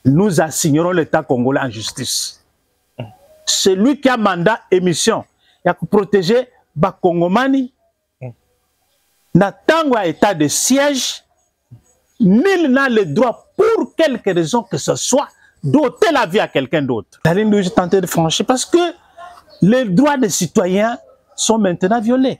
nous assignerons l'État congolais en justice. C'est lui qui a mandat et mission. Il a protéger les Congomani. Dans un état de siège, nul n'a le droit, pour quelque raison que ce soit, d'ôter la vie à quelqu'un d'autre. La ligne de tenter de franchir parce que les droits des citoyens sont maintenant violés.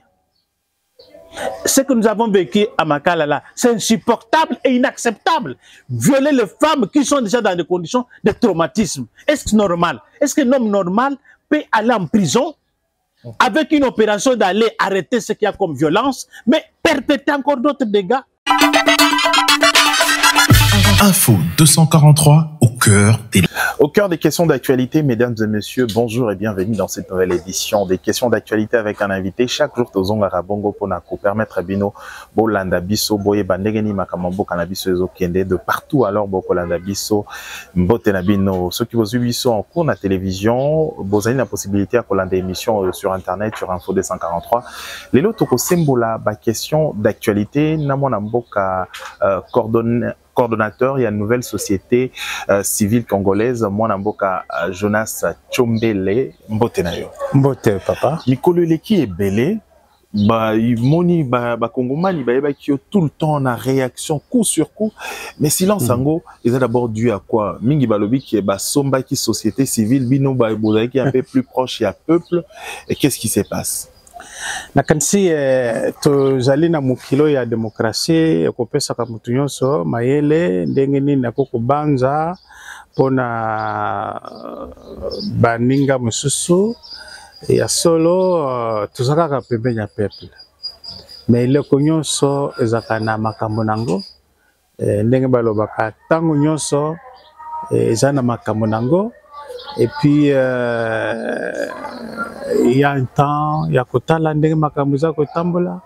Ce que nous avons vécu à Makala, c'est insupportable et inacceptable. Violer les femmes qui sont déjà dans des conditions de traumatisme. Est-ce que c'est normal? Est-ce qu'un homme normal peut aller en prison avec une opération d'aller arrêter ce qu'il y a comme violence, mais perpétrer encore d'autres dégâts? Info 243 au cœur des questions d'actualité, mesdames et messieurs, bonjour et bienvenue dans cette nouvelle édition des questions d'actualité avec un invité. Chaque jour, Tozongara Bongo Ponako permettre à Bino, Bolanda Biso, Boye Bandegeni Makamambo Kanabiso Ezokende de partout alors Bokolanda Biso, Mbotenabino. Ceux qui vous suivent en cours de la télévision, vous avez la possibilité à coller des émissions sur internet, sur Info 243. Les lots Sembola, question d'actualité, Namona Mboka coordonnateur, il y a une nouvelle société civile congolaise, Mwanamboka Jonas Tchombele, Mbote nayo. Mbote, papa. Mikolo leki est belé, moni Kongomani, qui tout le temps en réaction, coup sur coup, mais silence ango, ils ont d'abord dû à quoi? Mingi balobi qui est somba qui société civile, bino qui est un peu plus proche, il y a peuple, et qu'est-ce qui se passe? Nakansi tozali na mukilo ya demokrasi ekopesa ka mutu nyonso mayele ndenge nini nakoko banza pona baninga mususu ya solo tozaka ka pembeni ya peuple mais eleko nyonso ezaka na makambo nango ndenge balobaka tango nyonso eza na makambo nango. Et puis, il y a un temps, il y a kotala ndenge makamuza kotambola,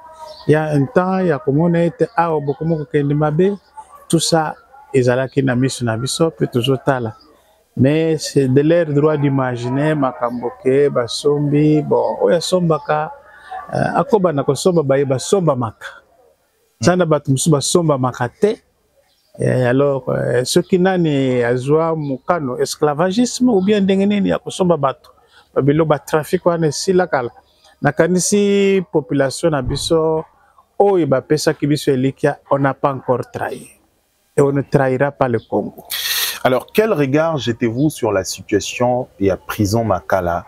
il y a un temps, il y a komona ete awo bokomo kokende mabe, tout ça, ezalaki na miso na biso pe toujours tala. Mais c'est de leur droit d'imaginer makamboke basombi, bon, oya sombaka akoba na kosomba baye basomba maka. Sana batu musu basomba makate. Alors, ce qui n'a ni azwa mukano esclavagisme ou bien dengeneni ya kosomba bato babilo ba trafic wana sila kala nakanisi population na biso oyo ba pesa ki biso elikia, on n'a pas encore trahi et on ne trahira pas le Congo. Alors, quel regard jetez-vous sur la situation et à prison Makala?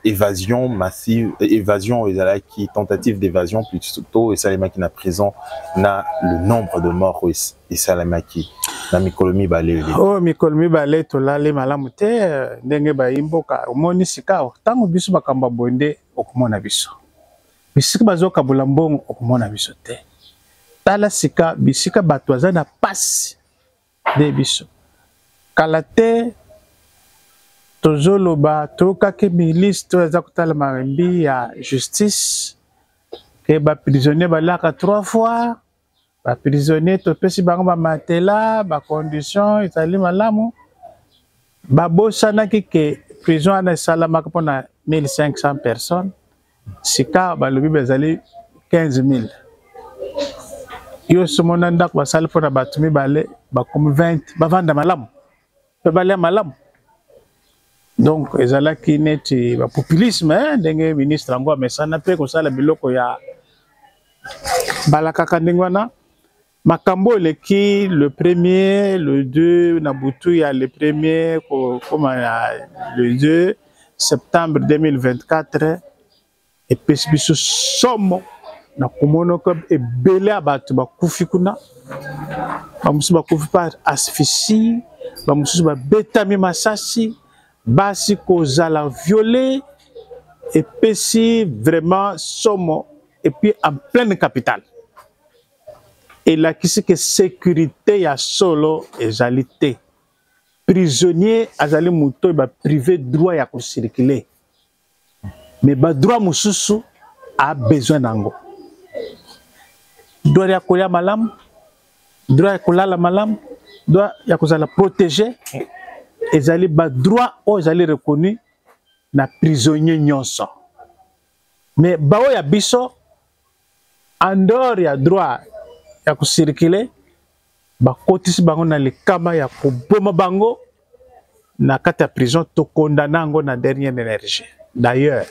Évasion massive, évasion qui tentative d'évasion plutôt et Salemaki na prison na le nombre de morts et Salemaki na mikolomi balé. Oh mikolomi balé to lale malamu te ndenge ba imboka omoni sika tango biso bakamba bonde okomona biso bisika bazoka bulambongo okomona biso te tala sika bisika bato aza na pasi de biso kala te tozoloba tokake milice to eza kotala marimbi ya justice ke ba prisonnier balaka 3 fois ba prisonnier to pesi bango ba matela ba condition ezali malamu babosanaki ke prison ana esalamaka mpona 1500 personnes sika balobi bazali 15000 yo somona ndako basali mpona bato mibale bakomi 20 bavanda malamu pe balia malamu. Donc, ezala ki neti ba populisme ndenge ministre ango amesana pe kosala biloko ya balakaka ndenge wana makambo leki le premier le 2 na butu ya le premier comme le 2 septembre 2024 et puis biso somo na komono ko ebele abatu bakufi kuna bamusu bakufi par asphyxie bamusu ba betami masasi basi kozala violé et pesi vraiment somo et puis en pleine capitale et là qui c'est que sécurité ya solo ezalité prisonnier azali muto ba privé droit ya ko circuler mais ba droit mususu a besoin nango droit ya kolia malam droit ya kolala malam droit ya kozala protéger. Ezali ba droit o ezali reconnu na prisonnier nyonso mais bao ya biso en dehors ya droit ya ko circuler bakotisi bango na likama ya koboma bango na kati ya prison tokondana yango na dernière énergie. D'ailleurs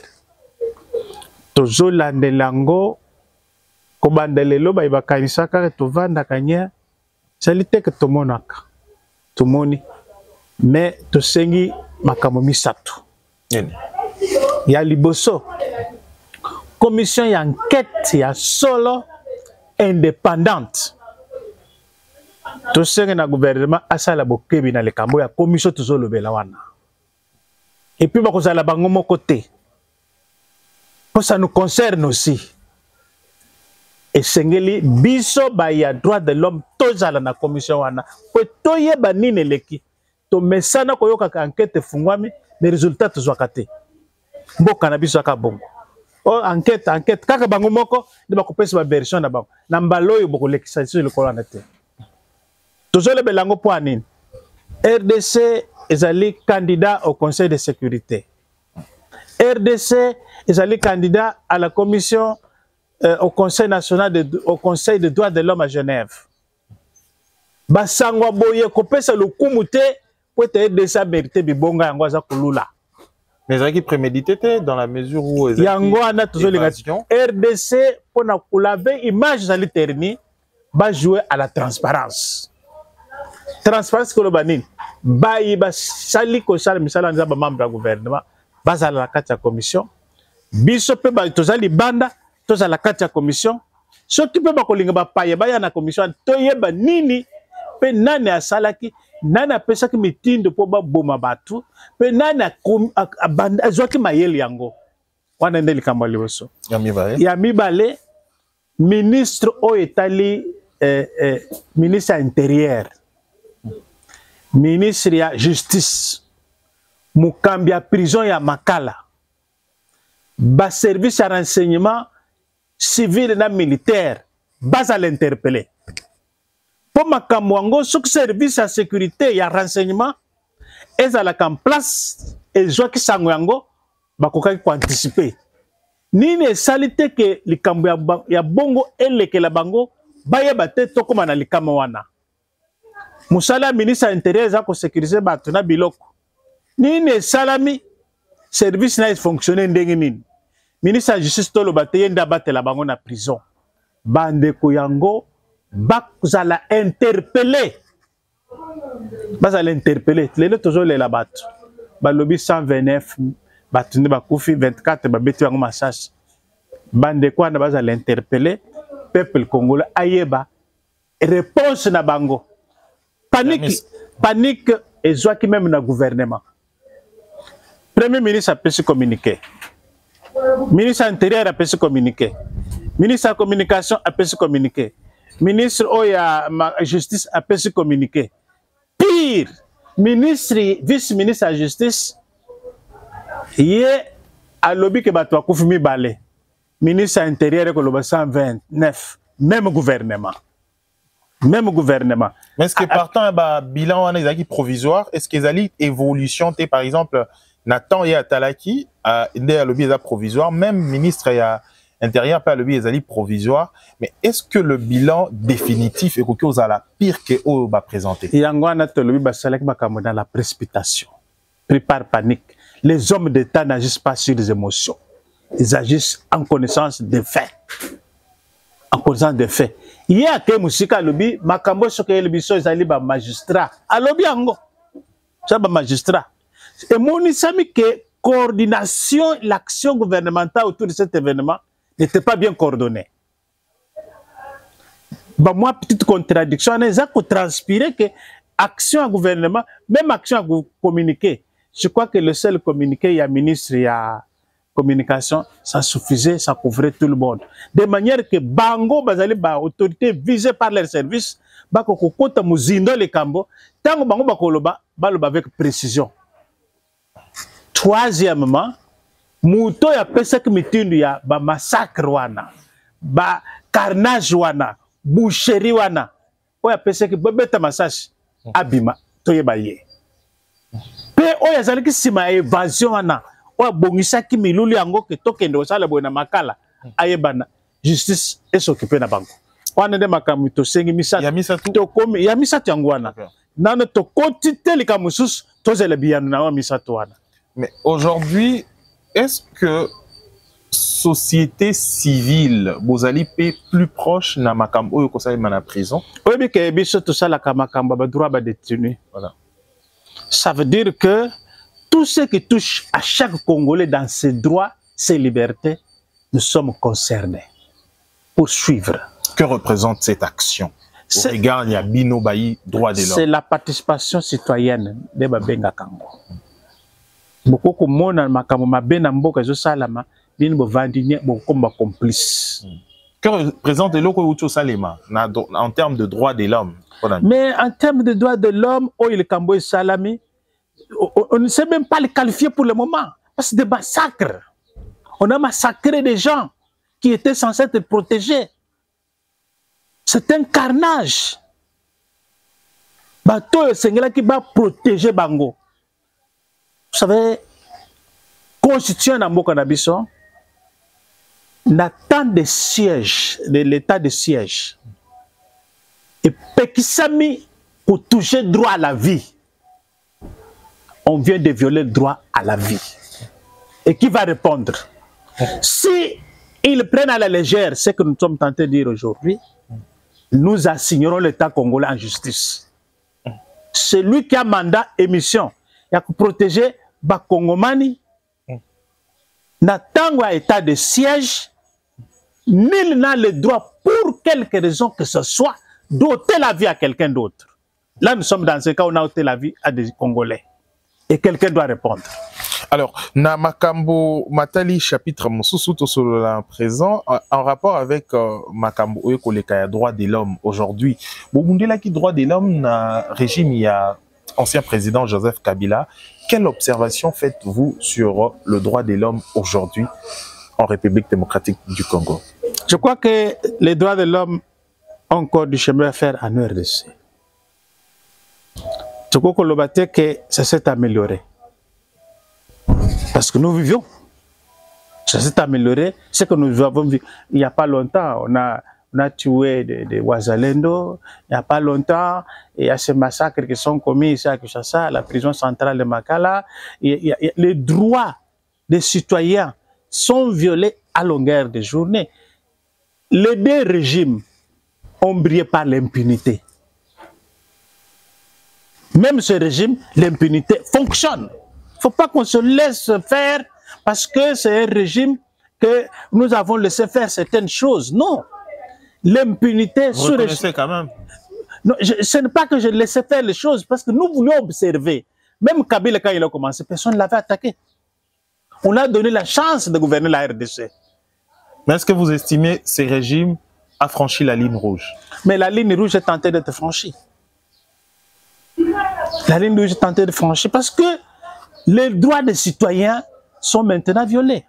tozolandela yango kobanda lelo bakanisa kaka tovandaka nya sali te ke tomonaka tomoni mais tosengi makambo misato ya liboso commission ya enquête ya solo indépendante tosengi na gouvernement asala bokebi na likambo ya commission tozolobela wana et puis bakozala bango moko te po ça nous concerne aussi. Esengeli biso ba ya droit de l'homme tozala na commission wana po toyeba nini leki to mesana koyoka ka enquête fungwami mais résultat tozwaka te mboka na biso aka bongo o enquête kaka bango moko de bakopesa ba version na bango na mbaloyo boko lekisa sur le colonne te tozole belango po anini RDC ezali candidat au Conseil de sécurité, RDC ezali candidat à la commission au Conseil national au Conseil des droits de l'homme à Genève. Basangwa boye kopesa lokumu te po te RDC mérité bibonga yango aza kolula. Mais ça qui prémédité dans la mesure où yango ana tozolinga RDC pour na kulaver image zali terni ba jouer à la transparence. Transparence ko lobanini bayi ba sali ko sala misala nza ba membre du gouvernement bazala la kati ya commission biso pe ba tozali banda toza la kati ya commission soki pe bakolinga bapaye baya na commission toyeba nini pe nani asalaki nani apesaki mitindo po baboma batu pe nani azwaki mayele yango wana nde likambo liboso ya mibale ministre oyo etali ministre ya intérieur ministre ya justice mukambi ya prison ya Makala ba service ya renseignement civil na militaire base à l'interpeller pour makambo yango soki service ya sécurité ya renseignement ezalaka en place ezwaki sango yango bakokaki koanticiper nini esali te ke likambo ya bongo elekela bango bayeba te tokoma na likama wana musala ministre ya intérieur eza kosécuriser bato na biloko nini esalami service na fonctionner ndenge nini ministre ya justice toloba te yenda batela bango na prison bandeko yango bazala interpeller lelo tozolela bato balobi 129 bato nde bakufi 24 babeti yango masasi bandeko wana bazala interpeller peuple congolais ayeba réponse na bango panique ezwaki même na gouvernement. Premier ministre a pu se communiquer. Ministre intérieur a pu se communiquer. Ministre de la communication a pu se communiquer. Ministre de la justice a pu se communiquer. Pire, ministre, vice-ministre de la justice, il a lobby que batwa koufimi balé. Ministre intérieur ko 129, même gouvernement. Même gouvernement. Mais est-ce que partant un bilan est provisoire, est-ce qu'ils allaient évolution par exemple Nathan et Atalaki a lobby provisoire, même ministre et intérieur pas lobby est provisoire, mais est-ce que le bilan définitif est quelque chose à la pire que au va présenter? Yangwana to lobby basalek makambo dans la précipitation. Prépare panique. Les hommes d'État n'agissent pas sur les émotions. Ils agissent en connaissance des faits. En connaissance des faits. Il y a que musika lobby makambo soke lobby so ezali ba magistrat. A lobby ango. Ça ba magistrat. Et mon isami que coordination l'action gouvernementale autour de cet événement n'était pas bien coordonnée. Bah moi petite contradiction on a transpiré que action à gouvernement même action à communiquer. Je crois que le seul communiqué il y a ministre il y a communication, ça suffisait, ça couvrait tout le monde. De manière que bango bazali ba autorité visée par leur service, ba kokota muzindo le kambo, tango bango bakoloba, baloba avec précision. Troisièmement, muto ya pesa kimitindu ya ba massacre wana, ba carnage wana, boucherie wana, o ya pesa ki bebeta massage abima toyeba ye. Pe o ya zali ki sima évasion wana. Ou bongisa ki milulu yango ke tokende osala boye na Makala ayebana justice est s'occuper na bango. wana nde makambo tosengi misato ya misato tokomi ya misato yango wana nano tokoti te likambo mosusu tozela biyano na wa misato wana. Mais aujourd'hui, est-ce que société civile bozali pe plus proche na makambo oyo kosalema na prison? Oyebi ke biso tosalaka makambo ba droit ba détenu. Voilà. Ça veut dire que tout ce qui touche à chaque Congolais dans ses droits, ses libertés, nous sommes concernés pour suivre. Que représente cette action au regard de Bino Bayi droit de l'homme? C'est la participation citoyenne de Babenga Kango. Beaucoup comme mona makambo mabena mboka zo salama bino bovandinye bokomba complice. Que représente l'oko ucho salema en termes de droits de l'homme? Mais en termes de droits de l'homme, oh il Kambo et Salami, on ne sait même pas les qualifier pour le moment parce que des massacres. On a massacré des gens qui étaient censés être protégés. C'est un carnage. Bateau Sengela qui va protéger Bango. Vous savez, constitution dans Mboka Nabiso, n'attend de siège, de l'état de siège. Et Pekisami pour toucher droit à la vie. On vient de violer le droit à la vie. Et qui va répondre? Si ils prennent à la légère ce que nous sommes tentés de dire aujourd'hui, nous assignerons l'État congolais en justice. Celui qui a mandat et mission, il a protéger Bakongomani, n'attend à état de siège, nul n'a le droit, pour quelque raison que ce soit, d'ôter la vie à quelqu'un d'autre. Là, nous sommes dans ce cas où on a ôté la vie à des Congolais. Et quelqu'un doit répondre. Alors, na makambo matali chapitre mosusu sur la présent en rapport avec makambo oyo koleka ya droit de l'homme aujourd'hui. Bobundela ki droit de l'homme na régime ya ancien président Joseph Kabila. Quelle observation faites-vous sur le droit de l'homme aujourd'hui en République démocratique du Congo? Je crois que les droits de l'homme ont encore du chemin à faire en RDC. Je crois que ça s'est amélioré. Parce que nous vivions. Ça s'est amélioré. Ce que nous avons vu il n'y a pas longtemps, on a tué des Ouazalendo. Il n'y a pas longtemps, il y a ces massacres qui sont commis ici à Kinshasa, à la prison centrale de Makala. Les droits des citoyens sont violés à longueur de journée. Les deux régimes ont brillé par l'impunité. Même ce régime, l'impunité fonctionne. Il ne faut pas qu'on se laisse faire parce que c'est un régime que nous avons laissé faire certaines choses. Non. L'impunité... Vous reconnaissez quand même? Non, ce n'est pas que je laissais faire les choses parce que nous voulions observer. Même Kabila, quand il a commencé, personne ne l'avait attaqué. On a donné la chance de gouverner la RDC. Mais est-ce que vous estimez que ce régime a franchi la ligne rouge? Mais la ligne rouge est tentée d'être franchie. La ligne rouge est tentée de franchir parce que les droits des citoyens sont maintenant violés.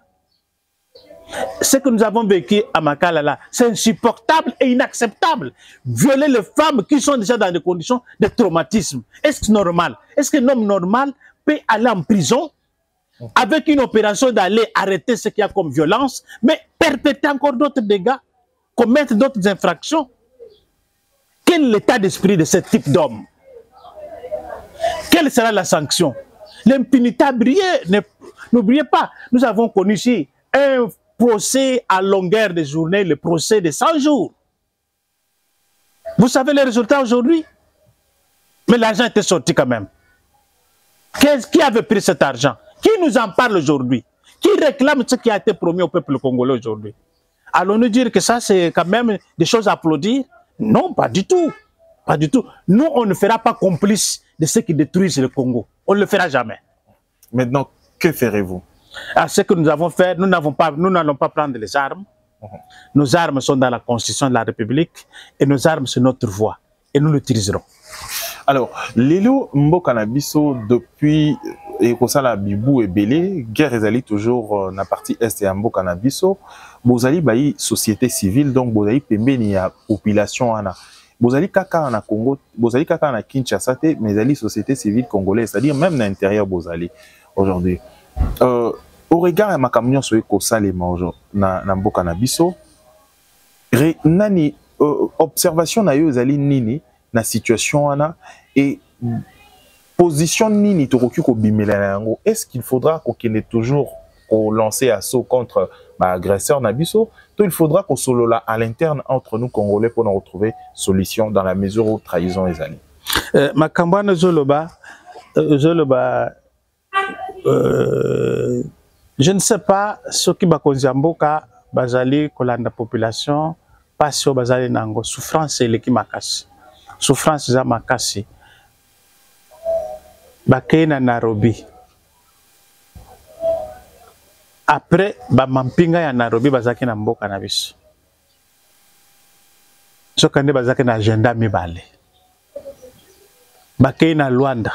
Ce que nous avons vécu à Makala, c'est insupportable et inacceptable. Violer les femmes qui sont déjà dans des conditions de traumatisme. Est-ce que c'est normal? Est-ce qu'un homme normal peut aller en prison avec une opération d'aller arrêter ce qu'il y a comme violence, mais perpétrer encore d'autres dégâts, commettre d'autres infractions? Quel est l'état d'esprit de ce type d'homme? Quelle sera la sanction? L'impunité a brillé. N'oubliez pas, nous avons connu ici un procès à longueur de journée, le procès de 100 jours. Vous savez les résultats aujourd'hui? Mais l'argent était sorti quand même. Qui avait pris cet argent? Qui nous en parle aujourd'hui? Qui réclame ce qui a été promis au peuple congolais aujourd'hui? Allons-nous dire que ça, c'est quand même des choses à applaudir? Non, pas du tout. Pas du tout. Nous, on ne fera pas complice de ceux qui détruisent le Congo. On ne le fera jamais. Maintenant, que ferez-vous? Ce que nous avons fait, nous n'allons pas prendre les armes. Nos armes sont dans la Constitution de la République et nos armes, c'est notre voie. Et nous l'utiliserons. Alors, Lelo Mboka na biso depuis Ekosala Bibou et Belé, guerre ezali toujours na partie est ya Mboka na biso, bozali bayi société civile, donc bozali pembeni ya population ana. Bozali kaka na Congo, bozali kaka na Kinshasa te, mais bozali société civile congolaise, c'est-à-dire même à l'intérieur bozali aujourd'hui. Au regard de ma camion sur Ekosalema na Mboka na biso, nani observation na yo ezali nini na situation wana et position nini tokoki ko bimela yango? Est-ce qu'il faudra qu'on toujours lancer assaut contre l'agresseur Nabiso, ou il faudra qu'on solola à l'interne entre nous Congolais pour nous retrouver solution dans la mesure où trahison est allée? Makambana Zoloba, je ne sais pas ce qui va konzamboka bazali kolanda population passion bazali nango souffrance eleki makasi souffrance za makasi bakena Nairobi après ba mampinga ya Nairobi bazaki na mboka na biso sokande bazaki na agenda mibale bakena Luanda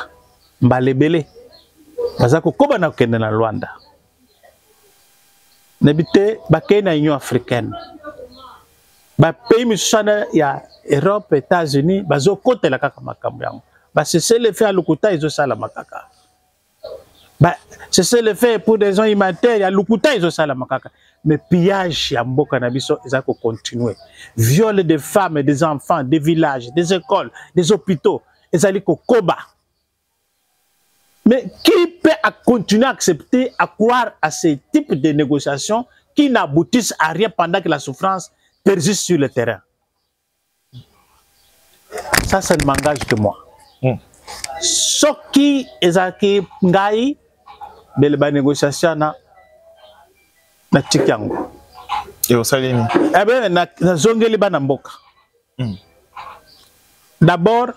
mbalebele bazako koba na kende na Luanda Nebite bakena Union africaine. Ba pays misana ya Europe, États-Unis, bazo kote la kaka makambo yango. Ba cesser le faire lukuta izo sala makaka. Ba cesser le faire pour des gens humanitaires ya lukuta izo sala makaka. Mais pillage ya mboka na biso ezako continuer. Viol des femmes et des enfants, des villages, des écoles, des hôpitaux, ezali ko koba. Mais qui peut continuer à accepter, à croire à ce type de négociations qui n'aboutissent à rien pendant que la souffrance persiste sur le terrain? Ça ne m'engage que moi. Ce qui est à Ngai, de la négociation, na Tikiango. Et au Salini? Eh bien, na Zongeli Banamboka. D'abord,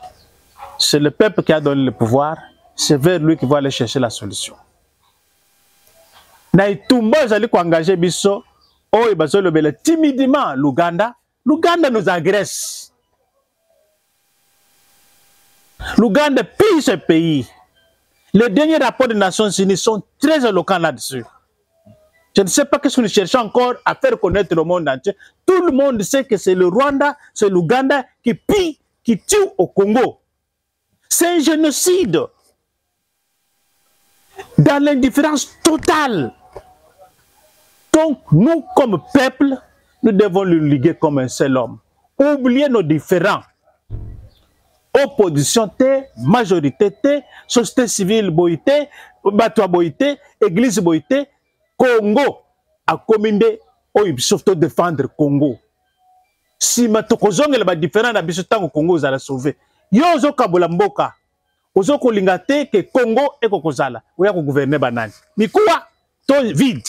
c'est le peuple qui a donné le pouvoir. C'est vers lui qu'il va aller chercher la solution. Na itumbo zali ko engager biso o ibazo lobela timidement l'Ouganda nous agresse. L'Ouganda pille ce pays. Les derniers rapports des Nations Unies sont très éloquents là-dessus. Je ne sais pas qu'est-ce que nous cherchons encore à faire connaître au monde entier. Tout le monde sait que c'est le Rwanda, c'est l'Ouganda qui pille, qui tue au Congo. C'est un génocide. Dans l'indifférence totale. Donc, nous, comme peuple, nous devons le liguer comme un seul homme. Oublier nos différends. Opposition T, majorité T, société civile boïté, Batoa boïté, église boïté, Congo a commandé surtout défendre Congo. Si matokozong est différent au Congo, vous allez sauver. Yozo Kabolamboka. Ozo kolingate que Congo et Kokozala. Oya ko gouverner banane. Mikuwa to vide.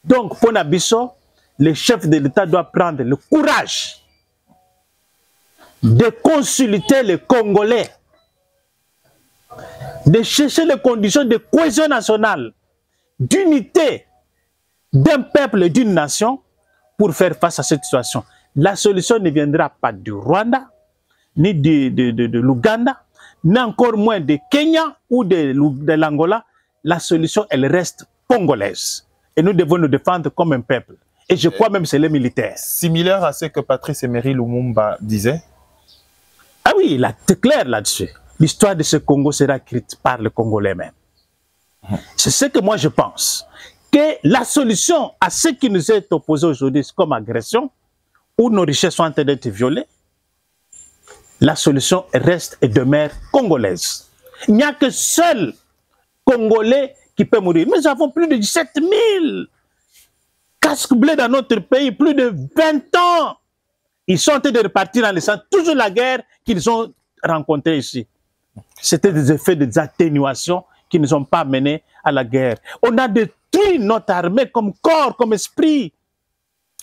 Donc pour Nabiso, le chef de l'État doit prendre le courage de consulter les Congolais, de chercher les conditions de cohésion nationale, d'unité d'un peuple et d'une nation pour faire face à cette situation. La solution ne viendra pas du Rwanda, ni de l'Ouganda, ni encore moins de Kenya ou de l'Angola. La solution, elle reste congolaise. Et nous devons nous défendre comme un peuple. Et je crois même que c'est les militaires. Similaire à ce que Patrice Emery Lumumba disait? Ah oui, c'est clair là-dessus. L'histoire de ce Congo sera écrite par le Congolais même. C'est ce que moi je pense. Que la solution à ce qui nous est opposé aujourd'hui comme agression, où nos richesses sont en train d'être violées, la solution reste et demeure congolaise. Il n'y a que seul Congolais qui peut mourir. Nous avons plus de 17 000 casques bleus dans notre pays, plus de 20 ans. Ils sont en train de repartir en laissant toujours la guerre qu'ils ont rencontrée ici. C'était des effets des atténuations qui ne nous ont pas menés à la guerre. On a détruit notre armée comme corps, comme esprit.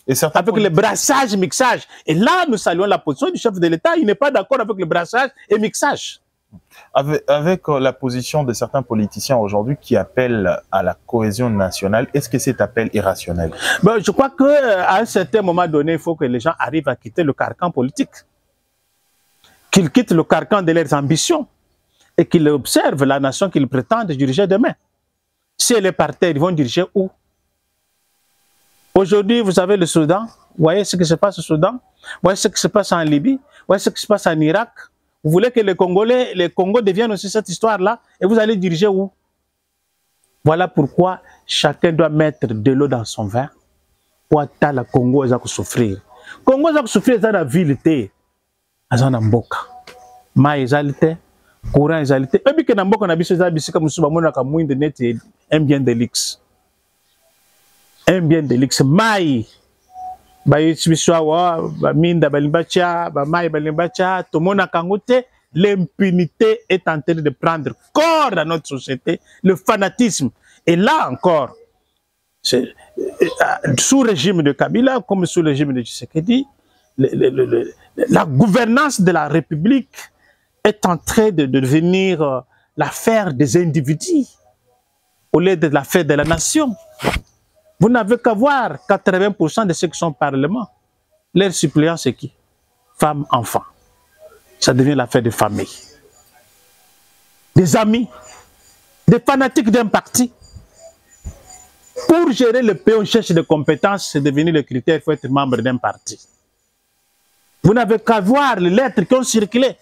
Et avec le brassage, mixage. Et là, nous saluons la position du chef de l'État. Il n'est pas d'accord avec le brassage et mixage. Avec la position de certains politiciens aujourd'hui qui appellent à la cohésion nationale, est-ce que cet appel est rationnel? Ben, je crois qu'à un certain moment donné, il faut que les gens arrivent à quitter le carcan politique. Qu'ils quittent le carcan de leurs ambitions et qu'ils observent la nation qu'ils prétendent diriger demain. Si elle est par terre, ils vont diriger où? Aujourd'hui, vous avez le Soudan. Vous voyez ce qui se passe au Soudan? Vous voyez ce qui se passe en Libye? Vous voyez ce qui se passe en Irak? Vous voulez que les Congolais, les Congos deviennent aussi cette histoire-là? Et vous allez diriger où? Voilà pourquoi chacun doit mettre de l'eau dans son vin pour attendre le Congo et souffrir. Congo a souffert dans la ville, azana mboka. Ma ezalité, courant ezalité. Et puis que na mboka na biso za bisika musuba mona ka mwinde net un bien de luxe. Un bien de luxe. Mai ba yitsibiswa wa ba minda balimbacha, ba mai balimbacha, to mona kangote. L'impunité est en train de prendre corps dans notre société, le fanatisme. Et là encore, sous le régime de Kabila, comme sous le régime de Tshisekedi, la gouvernance de la République est en train de devenir l'affaire des individus au lieu de l'affaire de la nation. Vous n'avez qu'à voir 80% de ceux qui sont au Parlement. Leurs suppléants, c'est qui? Femmes, enfants. Ça devient l'affaire de famille. Des amis, des fanatiques d'un parti. Pour gérer le pays, on cherche des compétences, c'est devenu le critère, il faut être membre d'un parti. Vous n'avez qu'à voir les lettres qui ont circulé.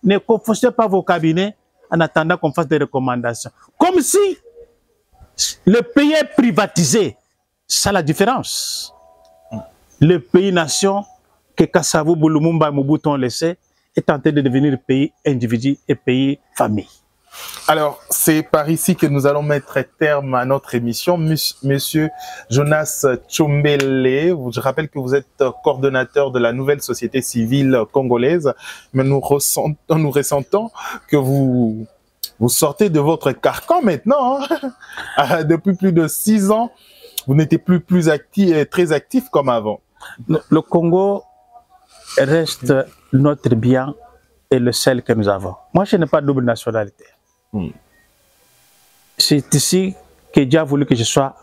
Ne confondez pas vos cabinets en attendant qu'on fasse des recommandations. Comme si le pays est privatisé. C'est ça la différence. Le pays-nation que Kassavou, Boulumumba et Mobutu ont laissé est en train de devenir pays individu et pays famille. Alors, c'est par ici que nous allons mettre terme à notre émission. Monsieur Jonas Tchombele, je rappelle que vous êtes coordonnateur de la nouvelle société civile congolaise, mais nous ressentons que vous sortez de votre carcan maintenant. Hein? Depuis plus de 6 ans, vous n'étiez plus très actif comme avant. Le Congo reste notre bien et le seul que nous avons. Moi, je n'ai pas de double nationalité. C'est ici que Dieu a voulu que je sois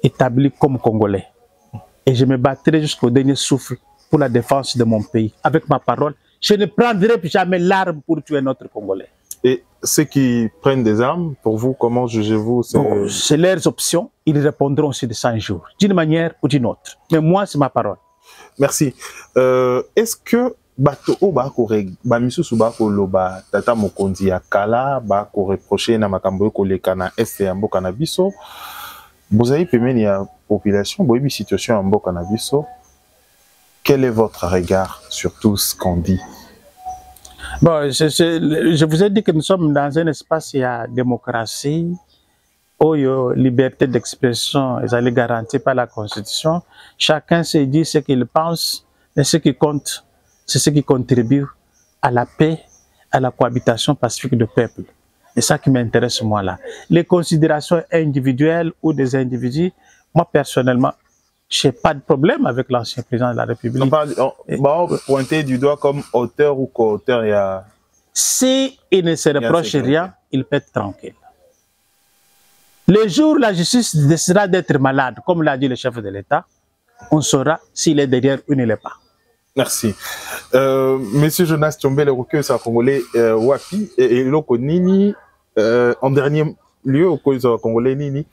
établi comme Congolais. Et je me battrai jusqu'au dernier souffle pour la défense de mon pays. Avec ma parole, je ne prendrai jamais l'arme pour tuer notre Congolais. Et ceux qui prennent des armes, pour vous, comment jugez-vous? C'est leurs options. Ils répondront aussi de 100 jours, d'une manière ou d'une autre. Mais moi, c'est ma parole. Merci. Est-ce que bato o ba ko misusu ba ko loba tata mokonzi ya kala ba ko reprocher na makambo ko leka na este ya mboka na biso bozali pemeni ya population boyebi situation ya mboka na biso, quel est votre regard sur tout ce qu'on dit? Bon, je vous ai dit que nous sommes dans un espace où il y a démocratie, où il y a liberté d'expression, elle est garantie par la Constitution. Chacun se dit ce qu'il pense, et ce qui compte, c'est ce qui contribue à la paix, à la cohabitation pacifique du peuple. C'est ça qui m'intéresse moi là. Les considérations individuelles ou des individus, moi personnellement, je n'ai pas de problème avec l'ancien président de la République. On va pointer du doigt comme auteur ou co-auteur. Il y a... Si il ne se reproche rien, il peut être tranquille. Le jour où la justice décidera d'être malade, comme l'a dit le chef de l'État, on saura s'il est derrière ou il ne l'est pas. Merci. Monsieur Jonas Tchombele, le recueil Congolais, Wapi, et Loko Nini, en dernier lieu, au Congolais Nini,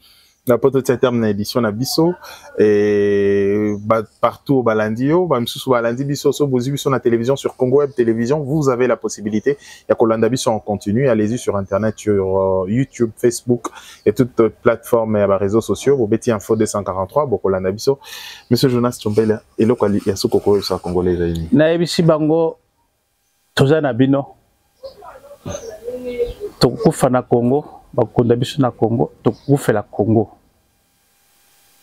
n'a pas de terme d'édition na biso et partout au Balandio, même sous Balandi biso so bozibi sur la télévision sur Congo Web Télévision, vous avez la possibilité. Il y a Kolanda biso en continu, allez-y sur internet, sur YouTube, Facebook et toutes plateformes et réseaux sociaux. Au Betty Info 243, Kolanda biso. Monsieur Jonas Tchombele, et le kwali ya soko sur Congolais zaini. Na ebisi bango tozana bino. Tokufa na Congo. Bakonda biso na Congo, tokufela Congo.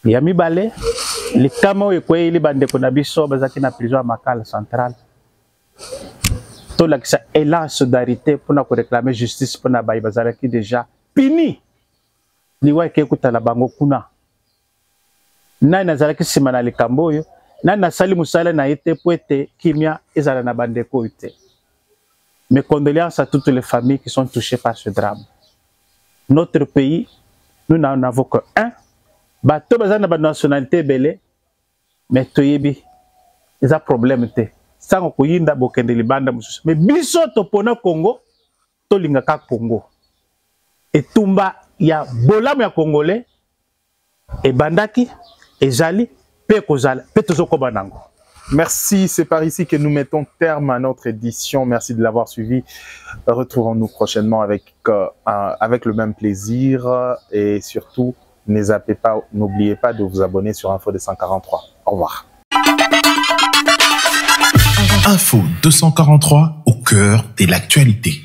Ya mibale, likama oyo kweli bandeko na biso bazaki na prison ya Makala centrale. To lakisa élan solidarité pour na ko réclamer justice pour na bayi bazalaki déjà pini. Liwa ke kutala bango kuna. Nani nazalaki sima na likambo oyo, nani nasali musala na ete po ete kimia ezala na bandeko ite. Mes condoléances à toutes les familles qui sont touchées par ce drame. Notre pays, nous n'en avons qu'un. Bato bazana ba nationalité belé, mais toyebi, ils ont problème te. Sans ko yinda bokende libanda mususu. Mais biso to pona Congo, to lingaka Congo. Et tumba ya bolam ya congolais, et bandaki, et zali, pe kozala, pe tozoko banango. Merci, c'est par ici que nous mettons terme à notre édition. Merci de l'avoir suivi. Retrouvons-nous prochainement avec le même plaisir. Et surtout, n'oubliez pas de vous abonner sur Info 243. Au revoir. Info 243 au cœur de l'actualité.